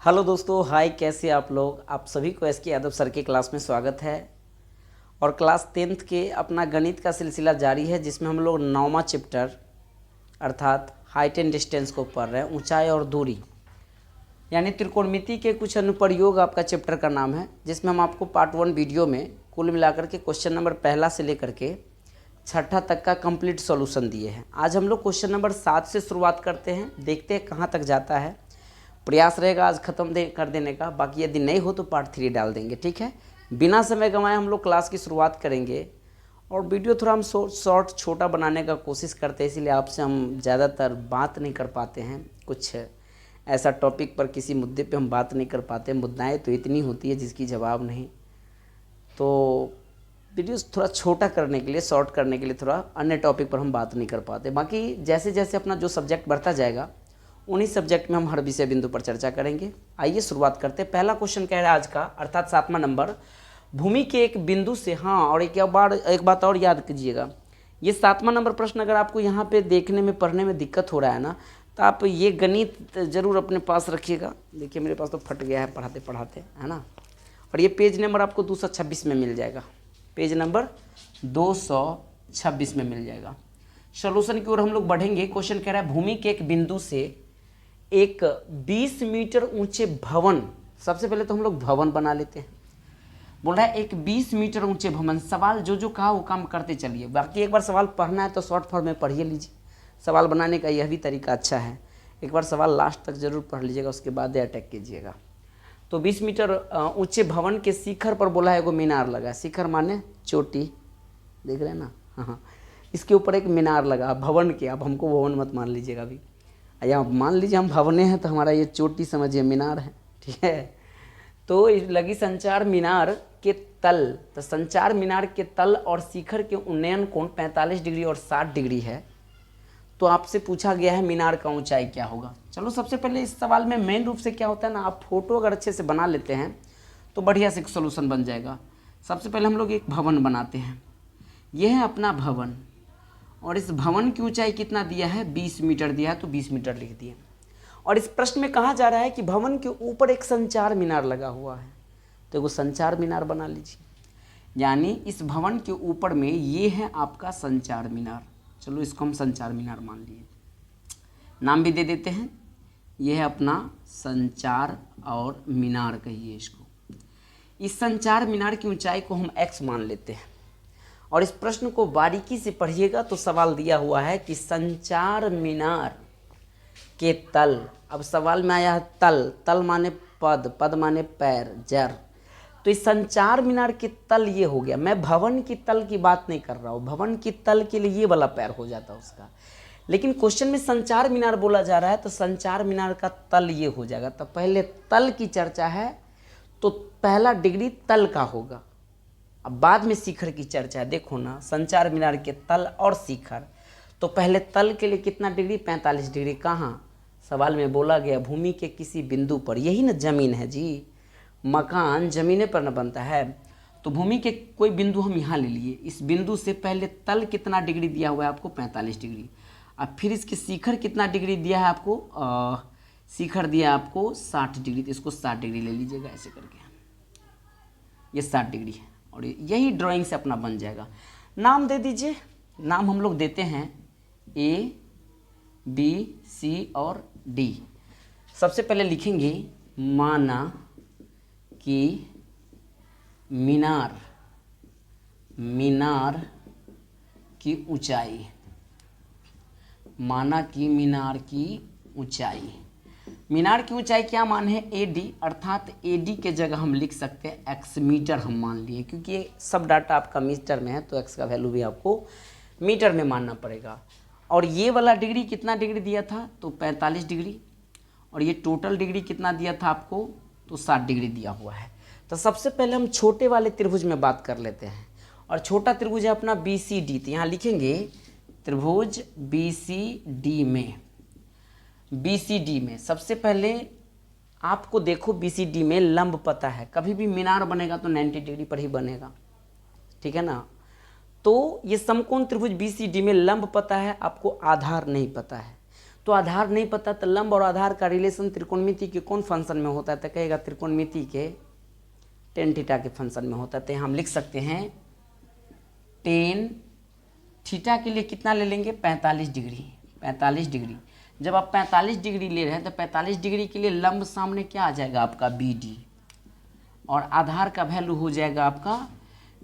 Hello दोस्तों, हाय। कैसे आप लोग? आप सभी को एस के यादव सर के क्लास में स्वागत है। और क्लास 10th के अपना गणित का सिलसिला जारी है, जिसमें हम लोग 9वां चैप्टर अर्थात हाइट एंड डिस्टेंस को पढ़ रहे हैं। ऊंचाई और दूरी यानी त्रिकोणमिति के कुछ अनुप्रयोग आपका चैप्टर का नाम है, जिसमें हम आपको पार्ट 1 वीडियो में कुल मिलाकर के क्वेश्चन नंबर पहला से लेकर के छठा तक का कंप्लीट सॉल्यूशन दिए हैं। आज हम लोग क्वेश्चन नंबर 7 से शुरुआत करते हैं, देखते हैं कहाँ तक जाता है। प्रयास रहेगा आज ख़त्म कर देने का, बाकी यदि नहीं हो तो पार्ट 3 डाल देंगे। ठीक है, बिना समय गंवाए हम लोग क्लास की शुरुआत करेंगे। और वीडियो थोड़ा हम शॉर्ट छोटा बनाने का कोशिश करते हैं, इसीलिए आपसे हम ज़्यादातर बात नहीं कर पाते हैं। कुछ ऐसा टॉपिक पर किसी मुद्दे पे हम बात नहीं कर पाते। मुद्दाएं तो इतनी होती है जिसकी जवाब नहीं। तो वीडियो थोड़ा छोटा करने के लिए, शॉर्ट करने के लिए थोड़ा अन्य टॉपिक पर हम बात नहीं कर पाते। बाकी जैसे जैसे अपना जो सब्जेक्ट बढ़ता जाएगा, उन्हीं सब्जेक्ट में हम हर विषय बिंदु पर चर्चा करेंगे। आइए शुरुआत करते हैं। पहला क्वेश्चन कह रहा है आज का, अर्थात 7वां नंबर, भूमि के एक बिंदु से। हाँ, और एक बात और याद कीजिएगा, ये 7वां नंबर प्रश्न अगर आपको यहाँ पे देखने में पढ़ने में दिक्कत हो रहा है ना, तो आप ये गणित ज़रूर अपने पास रखिएगा। देखिए मेरे पास तो फट गया है पढ़ाते पढ़ाते, है ना। और ये पेज नंबर आपको 226 में मिल जाएगा, पेज नंबर 226 में मिल जाएगा। सॉल्यूशन की ओर हम लोग बढ़ेंगे। क्वेश्चन कह रहा है भूमि के एक बिंदु से एक 20 मीटर ऊंचे भवन। सबसे पहले तो हम लोग भवन बना लेते हैं। बोल रहा है एक 20 मीटर ऊंचे भवन। सवाल जो जो कहा वो काम करते चलिए। बाकी एक बार सवाल पढ़ना है तो शॉर्ट फॉर्म में पढ़िए लीजिए। सवाल बनाने का यह भी तरीका अच्छा है। एक बार सवाल लास्ट तक जरूर पढ़ लीजिएगा, उसके बाद अटैक कीजिएगा। तो 20 मीटर ऊंचे भवन के शिखर पर बोला है एगो मीनार लगा। शिखर माने चोटी, देख रहे हैं ना। हाँ, इसके ऊपर एक मीनार लगा भवन के। अब हमको भवन मत मान लीजिएगा अभी, या मान लीजिए हम भवने हैं तो हमारा ये चोटी समझिए मीनार है। ठीक है, तो लगी संचार मीनार के तल। तो संचार मीनार के तल और शिखर के उन्नयन कोण 45 डिग्री और 60 डिग्री है। तो आपसे पूछा गया है मीनार का ऊंचाई क्या होगा। चलो सबसे पहले इस सवाल में मेन रूप से क्या होता है ना, आप फोटो अगर अच्छे से बना लेते हैं तो बढ़िया से सोल्यूशन बन जाएगा। सबसे पहले हम लोग एक भवन बनाते हैं। यह है अपना भवन, और इस भवन की ऊंचाई कितना दिया है, 20 मीटर दिया है, तो 20 मीटर लिख दिए। और इस प्रश्न में कहा जा रहा है कि भवन के ऊपर एक संचार मीनार लगा हुआ है, तो वो संचार मीनार बना लीजिए। यानी इस भवन के ऊपर में ये है आपका संचार मीनार। चलो इसको हम संचार मीनार मान लिए, नाम भी दे देते हैं। ये है अपना संचार और मीनार कहिए इसको। इस संचार मीनार की ऊंचाई को हम x मान लेते हैं। और इस प्रश्न को बारीकी से पढ़िएगा तो सवाल दिया हुआ है कि संचार मीनार के तल। अब सवाल में आया है तल। तल माने पद, पद माने पैर, जर। तो इस संचार मीनार के तल ये हो गया। मैं भवन की तल की बात नहीं कर रहा हूँ, भवन की तल के लिए ये वाला पैर हो जाता है उसका। लेकिन क्वेश्चन में संचार मीनार बोला जा रहा है, तो संचार मीनार का तल ये हो जाएगा। तो पहले तल की चर्चा है, तो पहला डिग्री तल का होगा। अब बाद में शिखर की चर्चा है। देखो ना, संचार मीनार के तल और शिखर। तो पहले तल के लिए कितना डिग्री, 45 डिग्री। कहाँ? सवाल में बोला गया भूमि के किसी बिंदु पर। यही ना जमीन है जी, मकान जमीने पर न बनता है। तो भूमि के कोई बिंदु हम यहाँ ले लिए। इस बिंदु से पहले तल कितना डिग्री दिया हुआ है आपको, 45 डिग्री। अब फिर इसके शिखर कितना डिग्री दिया है आपको, शिखर दिया आपको 60 डिग्री। तो इसको 60 डिग्री ले लीजिएगा ऐसे करके, ये 60 डिग्री है। और यही ड्राइंग से अपना बन जाएगा। नाम दे दीजिए। नाम हम लोग देते हैं A, B, C और D। सबसे पहले लिखेंगे माना कि मीनार, मीनार की ऊंचाई, माना कि मीनार की ऊंचाई। मीनार की ऊंचाई क्या मान है, AD। अर्थात AD के जगह हम लिख सकते हैं x मीटर हम मान लिए, क्योंकि ये सब डाटा आपका मीटर में है, तो x का वैल्यू भी आपको मीटर में मानना पड़ेगा। और ये वाला डिग्री कितना डिग्री दिया था, तो 45 डिग्री। और ये टोटल डिग्री कितना दिया था आपको, तो 60 डिग्री दिया हुआ है। तो सबसे पहले हम छोटे वाले त्रिभुज में बात कर लेते हैं। और छोटा त्रिभुज है अपना BCD। तो यहाँ लिखेंगे त्रिभुज BCD में, BCD में सबसे पहले आपको देखो, BCD में लंब पता है। कभी भी मीनार बनेगा तो 90 डिग्री पर ही बनेगा, ठीक है ना। तो ये समकोण त्रिभुज BCD में लंब पता है, आपको आधार नहीं पता है। तो आधार नहीं पता, तो लंब और आधार का रिलेशन त्रिकोणमिति के कौन फंक्शन में होता है, तो कहेगा त्रिकोणमिति के टेन थीटा के फंक्शन में होता है। तो हम लिख सकते हैं टेन थीटा के लिए कितना ले लेंगे, 45 डिग्री। 45 डिग्री, जब आप 45 डिग्री ले रहे हैं तो 45 डिग्री के लिए लंब सामने क्या आ जाएगा आपका BD, और आधार का वैल्यू हो जाएगा आपका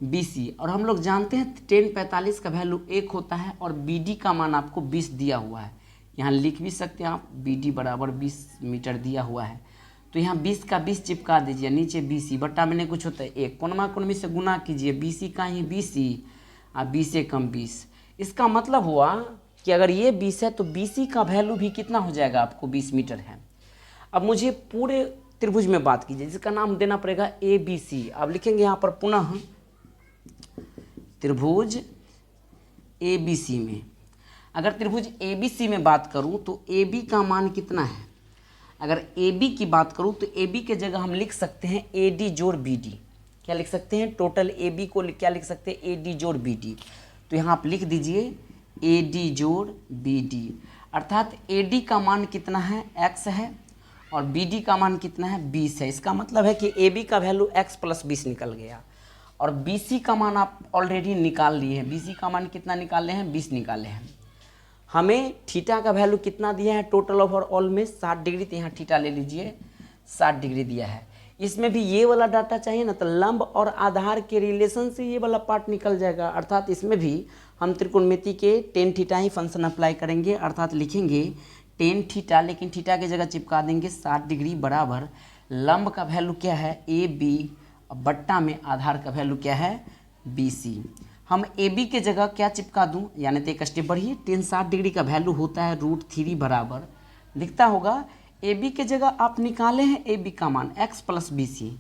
BC। और हम लोग जानते हैं टेन 45 का वैल्यू 1 होता है, और BD का मान आपको 20 दिया हुआ है। यहाँ लिख भी सकते हैं आप, BD बराबर 20 मीटर दिया हुआ है। तो यहाँ 20 का 20 चिपका दीजिए, नीचे BC बट्टा में नहीं कुछ होता है 1, कोनमा कोनमी से गुना कीजिए, BC का ही BC और 20 से कम 20। इसका मतलब हुआ कि अगर ये 20 है तो BC का वैल्यू भी कितना हो जाएगा आपको, 20 मीटर है। अब मुझे पूरे त्रिभुज में बात कीजिए, जिसका नाम देना पड़ेगा ABC। अब लिखेंगे यहाँ पर पुनः त्रिभुज ABC में, अगर त्रिभुज ABC में बात करूँ तो AB का मान कितना है। अगर AB की बात करूँ तो AB के जगह हम लिख सकते हैं AD जोड़ BD। क्या लिख सकते हैं, टोटल AB को क्या लिख सकते हैं, AD जोड़ BD। तो यहाँ आप लिख दीजिए AD जोड़ BD, अर्थात AD का मान कितना है, x है, और BD का मान कितना है, 20 है। इसका मतलब है कि AB का वैल्यू x प्लस 20 निकल गया, और BC का मान आप ऑलरेडी निकाल लिए हैं। BC का मान कितना निकाले हैं, 20 निकाले हैं। हमें थीटा का वैल्यू कितना दिया है, टोटल ओवर ऑल में 60 डिग्री, तो यहाँ थीटा ले लीजिए 60 डिग्री दिया है। इसमें भी ये वाला डाटा चाहिए ना, तो लंब और आधार के रिलेशन से ये वाला पार्ट निकल जाएगा, अर्थात इसमें भी हम त्रिकोणमिति के टेन थीटा ही फंक्शन अप्लाई करेंगे, अर्थात लिखेंगे टेन थीटा, लेकिन थीटा की जगह चिपका देंगे 60 डिग्री बराबर लंब का वैल्यू क्या है AB, बट्टा में आधार का वैल्यू क्या है BC। हम AB के जगह क्या चिपका दूं, यानी तो एक स्टेप बढ़िए, टेन 60 डिग्री का वैल्यू होता है √3 बराबर, दिखता होगा AB के जगह आप निकाले हैं AB का मान x प्लस BC,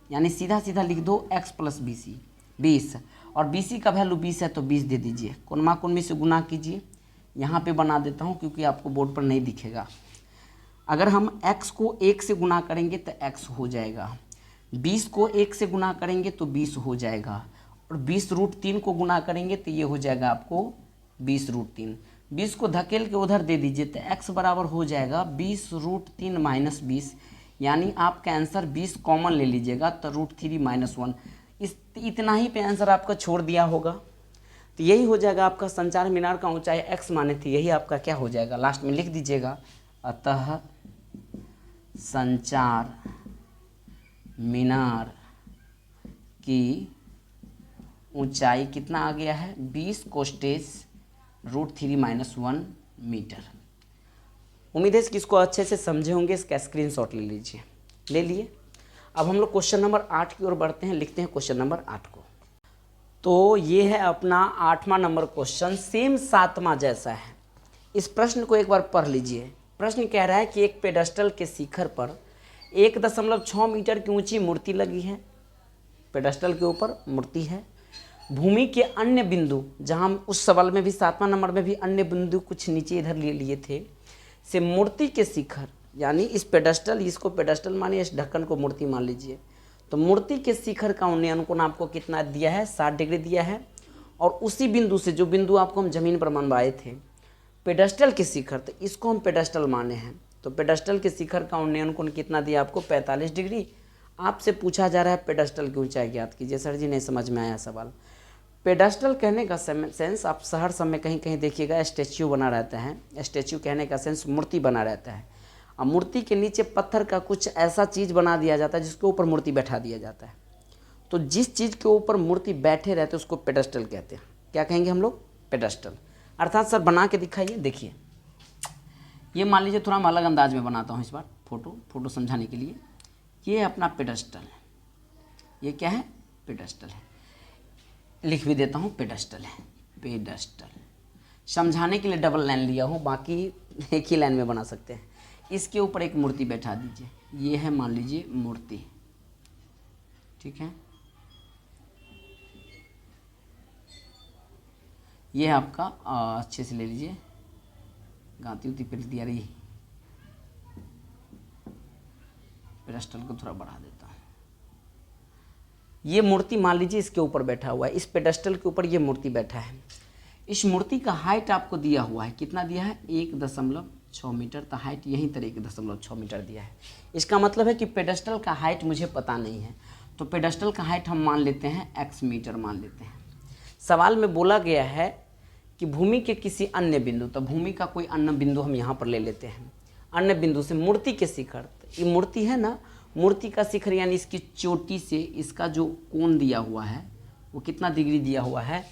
यानी सीधा सीधा लिख दो x प्लस BC 20, और BC का वैल्यू 20 है तो 20 दे दीजिए, कोनमा कोनमी से गुना कीजिए। यहाँ पे बना देता हूँ क्योंकि आपको बोर्ड पर नहीं दिखेगा। अगर हम x को 1 से गुना करेंगे तो x हो जाएगा, 20 को 1 से गुना करेंगे तो 20 हो जाएगा, और 20 √3 को गुना करेंगे तो ये हो जाएगा आपको 20 √3। 20 को धकेल के उधर दे दीजिए तो x बराबर हो जाएगा 20 √3 माइनस 20, यानी आपका आंसर 20 कॉमन ले लीजिएगा तो √3 माइनस 1। इतना ही पे आंसर आपका छोड़ दिया होगा, तो यही हो जाएगा आपका संचार मीनार का ऊंचाई x माने थी, यही आपका क्या हो जाएगा, लास्ट में लिख दीजिएगा। अतः संचार मीनार की ऊंचाई कितना आ गया है, 20 कोस्टेज √3 माइनस 1 मीटर। उम्मीद है कि इसको अच्छे से समझे होंगे, इसका स्क्रीनशॉट ले लीजिए। ले लिए। अब हम लोग क्वेश्चन नंबर 8 की ओर बढ़ते हैं, लिखते हैं क्वेश्चन नंबर 8 को। तो ये है अपना 8वां नंबर क्वेश्चन, सेम 7वां जैसा है। इस प्रश्न को एक बार पढ़ लीजिए। प्रश्न कह रहा है कि एक पेडस्टल के शिखर पर 1.6 मीटर की ऊंची मूर्ति लगी है। पेडस्टल के ऊपर मूर्ति है। भूमि के अन्य बिंदु, जहां उस सवाल में भी 7वां नंबर में भी अन्य बिंदु कुछ नीचे इधर लिए थे, से मूर्ति के शिखर, यानी इस पेडस्टल, इसको पेडस्टल मानिए, इस ढक्कन को मूर्ति मान लीजिए, तो मूर्ति के शिखर का उन्नयन कोण आपको कितना दिया है, 60 डिग्री दिया है। और उसी बिंदु से, जो बिंदु आपको हम जमीन पर मनवाए थे, पेडस्टल के शिखर, तो इसको हम पेडस्टल माने हैं, तो पेडस्टल के शिखर का उन्नयन कोण कितना दिया आपको, 45 डिग्री। आपसे पूछा जा रहा है पेडस्टल की ऊंचाई ज्ञात कीजिए। सर जी नहीं समझ में आया सवाल। पेडस्टल कहने का सेंस आप शहर सब में कहीं कहीं देखिएगा स्टैच्यू बना रहता है। स्टैच्यू कहने का सेंस मूर्ति बना रहता है, और मूर्ति के नीचे पत्थर का कुछ ऐसा चीज़ बना दिया जाता है जिसके ऊपर मूर्ति बैठा दिया जाता है। तो जिस चीज़ के ऊपर मूर्ति बैठे रहते हैं उसको पेडस्टल कहते हैं। क्या कहेंगे हम लोग, पेडस्टल। अर्थात सर बना के दिखाइए। देखिए, ये मान लीजिए थोड़ा मैं अलग अंदाज में बनाता हूँ इस बार, फोटो समझाने के लिए। ये अपना पेडस्टल है, ये क्या है, पेडस्टल है। लिख भी देता हूँ, पेडस्टल है, पेडस्टल। समझाने के लिए डबल लाइन लिया हूँ, बाकी एक ही लाइन में बना सकते हैं। इसके ऊपर एक मूर्ति बैठा दीजिए, ये है मान लीजिए मूर्ति, ठीक है। ये है आपका, अच्छे से ले लीजिए, गाती उती फिर दिया रही। पेडस्टल को थोड़ा बढ़ा देता हूँ। ये मूर्ति मान लीजिए इसके ऊपर बैठा हुआ है, इस पेडस्टल के ऊपर ये मूर्ति बैठा है। इस मूर्ति का हाइट आपको दिया हुआ है, कितना दिया है, 1.6 6 मीटर, तो हाइट यही तरह 1.6 मीटर दिया है। इसका मतलब है कि पेडस्टल का हाइट मुझे पता नहीं है, तो पेडस्टल का हाइट हम मान लेते हैं x मीटर मान लेते हैं। सवाल में बोला गया है कि भूमि के किसी अन्य बिंदु, तो भूमि का कोई अन्य बिंदु हम यहाँ पर ले लेते हैं। अन्य बिंदु से मूर्ति के शिखर, तो ये मूर्ति है ना, मूर्ति का शिखर यानी इसकी चोटी से इसका जो कोण दिया हुआ है वो कितना डिग्री दिया हुआ है।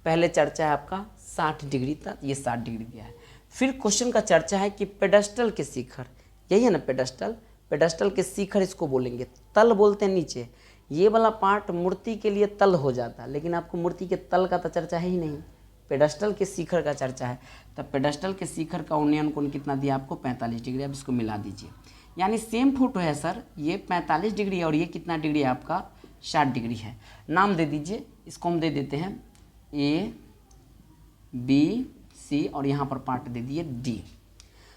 पहले चर्चा है आपका 60 डिग्री तक, ये 60 डिग्री दिया है। फिर क्वेश्चन का चर्चा है कि पेडस्टल के शिखर, यही है ना पेडस्टल, पेडस्टल के शिखर इसको बोलेंगे, तल बोलते हैं नीचे। ये वाला पार्ट मूर्ति के लिए तल हो जाता है, लेकिन आपको मूर्ति के तल का तो चर्चा है ही नहीं, पेडस्टल के शिखर का चर्चा है। तब पेडस्टल के शिखर का उन्नयन कोण कितना दिया आपको 45 डिग्री। अब इसको मिला दीजिए, यानी सेम फोटो है सर, ये 45 डिग्री और ये कितना डिग्री है आपका 60 डिग्री है। नाम दे दीजिए, इसको हम दे देते हैं A B C और यहाँ पर पार्ट दे दिए D।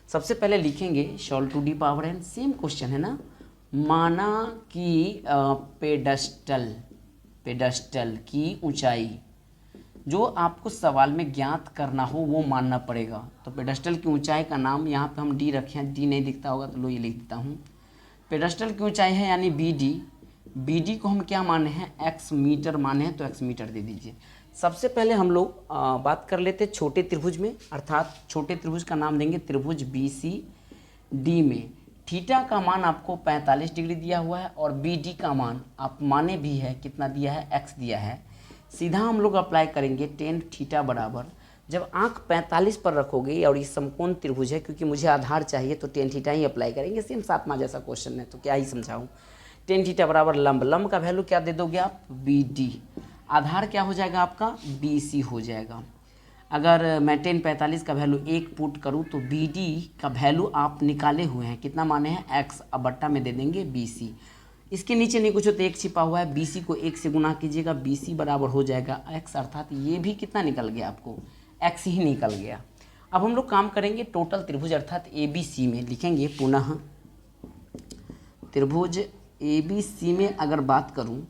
सबसे पहले लिखेंगे solve to D power n, same question है ना। माना कि पेडस्टल की ऊंचाई, जो आपको सवाल में ज्ञात करना हो वो मानना पड़ेगा। तो पेडस्टल की ऊंचाई का नाम यहाँ पे हम डी रखे हैं, डी नहीं दिखता होगा तो लो ये लिख देता हूँ। पेडस्टल की ऊंचाई है यानी BD को हम क्या माने हैं x मीटर माने हैं, तो x मीटर दे दीजिए। सबसे पहले हम लोग बात कर लेते छोटे त्रिभुज में, अर्थात छोटे त्रिभुज का नाम देंगे त्रिभुज BCD में। थीटा का मान आपको 45 डिग्री दिया हुआ है और BD का मान आप माने भी है कितना दिया है x दिया है। सीधा हम लोग अप्लाई करेंगे टेन थीटा बराबर, जब आंख 45 पर रखोगे और ये समकोण त्रिभुज है, क्योंकि मुझे आधार चाहिए तो टेन थीटा ही अप्लाई करेंगे। सेम 7वां जैसा क्वेश्चन है तो क्या ही समझाऊं। टेन थीटा बराबर लंब का वैल्यू क्या दे दोगे आप BD, आधार क्या हो जाएगा आपका BC हो जाएगा। अगर मैं टेन 45 का वैल्यू 1 पुट करूँ तो BD का वैल्यू आप निकाले हुए हैं कितना माने हैं x, अब बट्टा में दे देंगे BC। इसके नीचे नहीं कुछ हो तो 1 छिपा हुआ है, BC को 1 से गुना कीजिएगा, BC बराबर हो जाएगा x, अर्थात ये भी कितना निकल गया आपको x ही निकल गया। अब हम लोग काम करेंगे टोटल त्रिभुज अर्थात ABC में, लिखेंगे पुनः त्रिभुज ABC में अगर बात करूं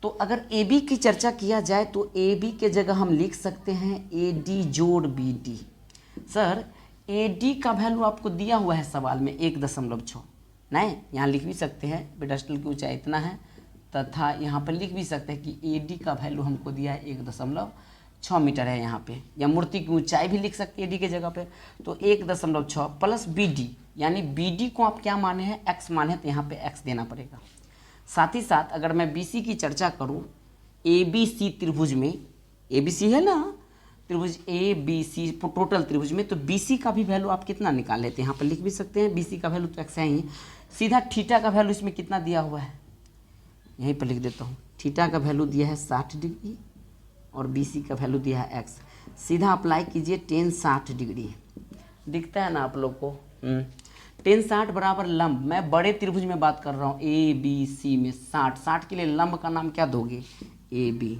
तो अगर AB की चर्चा किया जाए तो AB के जगह हम लिख सकते हैं AD जोड़ BD। सर AD का वैल्यू आपको दिया हुआ है सवाल में 1.6, नहीं यहाँ लिख भी सकते हैं पेडस्टल की ऊंचाई इतना है, तथा यहाँ पर लिख भी सकते हैं कि AD का वैल्यू हमको दिया है 1.6 मीटर है यहाँ पे, या मूर्ति की ऊंचाई भी लिख सकते हैं AD के जगह पे। तो 1.6 प्लस BD, यानी BD को आप क्या माने हैं x माने, तो यहाँ पे x देना पड़ेगा। साथ ही साथ अगर मैं BC की चर्चा करूँ ABC त्रिभुज में, ABC है ना त्रिभुज ABC टोटल त्रिभुज में, तो BC का भी वैल्यू आप कितना निकाल लेते हैं, यहाँ पर लिख भी सकते हैं BC का वैल्यू तो x है ही। सीधा थीटा का वैल्यू इसमें कितना दिया हुआ है, यहीं पर लिख देता हूँ, थीटा का वैल्यू दिया है 60 डिग्री और BC का वैल्यू दिया है x। सीधा अप्लाई कीजिए टेन 60 डिग्री, दिखता है ना आप लोग को। टेन 60 बराबर लंब, मैं बड़े त्रिभुज में बात कर रहा हूँ ABC में 60 के लिए लंब का नाम क्या दोगे AB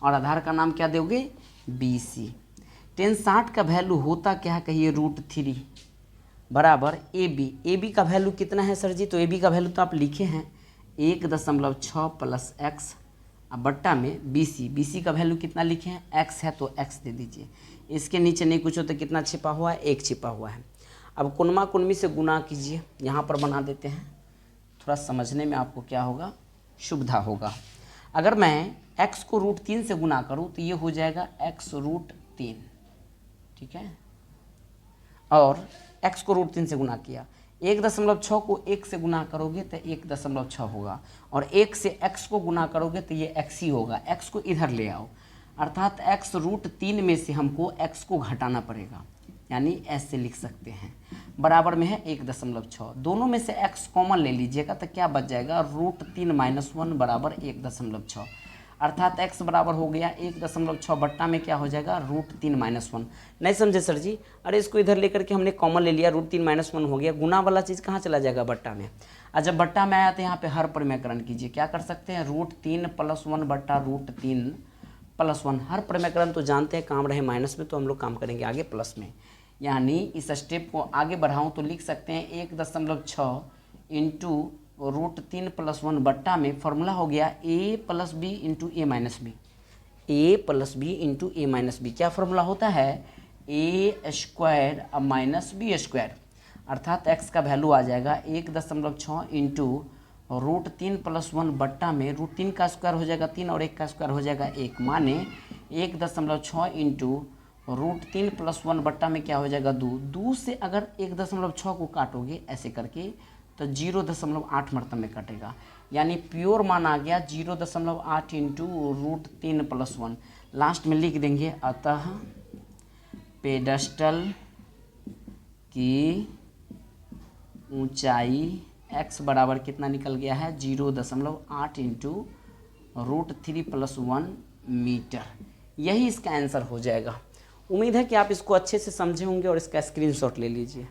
और आधार का नाम क्या दोगे BC। टेन 60 का वैल्यू होता क्या है कहिए √3 बराबर AB का वैल्यू कितना है सर जी, तो AB का वैल्यू तो आप लिखे हैं 1.6 प्लस x, अब बट्टा में BC का वैल्यू कितना लिखे हैं x है तो x दे दीजिए। इसके नीचे नहीं कुछ हो तो कितना छिपा हुआ है 1 छिपा हुआ है। अब कुनमा कुनमी से गुना कीजिए, यहाँ पर बना देते हैं, थोड़ा समझने में आपको क्या होगा सुविधा होगा। अगर मैं x को √3 से गुना करूँ तो ये हो जाएगा x √3, ठीक है, और x को √3 से गुना किया, 1.6 को 1 से गुना करोगे तो 1.6 होगा, और 1 से x को गुना करोगे तो ये x ही होगा। x को इधर ले आओ, अर्थात x √3 में से हमको x को घटाना पड़ेगा, यानी ऐसे लिख सकते हैं, बराबर में है 1.6। दोनों में से x कॉमन ले लीजिएगा तो क्या बच जाएगा √3 - 1 बराबर 1.6, अर्थात x बराबर हो गया 1.6 बट्टा में क्या हो जाएगा √3 - 1। नहीं समझे सर जी, अरे इसको इधर लेकर के हमने कॉमन ले लिया, √3 - 1 हो गया, गुना वाला चीज़ कहाँ चला जाएगा बट्टा में। और जब बट्टा में आया तो यहाँ पे हर परिमेकरण कीजिए, क्या कर सकते हैं √3 + 1 बट्टा √3 + 1। हर परिमेकरण तो जानते हैं काम रहे माइनस में, तो हम लोग काम करेंगे आगे प्लस में, यानी इस स्टेप को आगे बढ़ाऊँ तो लिख सकते हैं 1.6 इंटू √3 + 1 बट्टा में फॉर्मूला हो गया a + b into a - b, a + b into a - b। क्या फॉर्मूला होता है ए स्क्वायर अब माइनस बी स्क्वायर, अर्थात x का वैल्यू आ जाएगा 1.6 इंटू √3+1 बट्टा में √3 का स्क्वायर हो जाएगा 3 और 1 का स्क्वायर हो जाएगा 1, माने 1.6 इंटू √3+1 बट्टा में क्या हो जाएगा 2। 2 से अगर 1.6 को काटोगे ऐसे करके तो 0.8 मरतबे में कटेगा, यानी प्योर मान आ गया 0.8 इंटू √3+1। लास्ट में लिख देंगे अतः पेडस्टल की ऊंचाई x बराबर कितना निकल गया है 0.8 इंटू √3+1 मीटर। यही इसका आंसर हो जाएगा। उम्मीद है कि आप इसको अच्छे से समझे होंगे और इसका स्क्रीनशॉट ले लीजिए।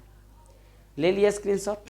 ले लिया स्क्रीनशॉट।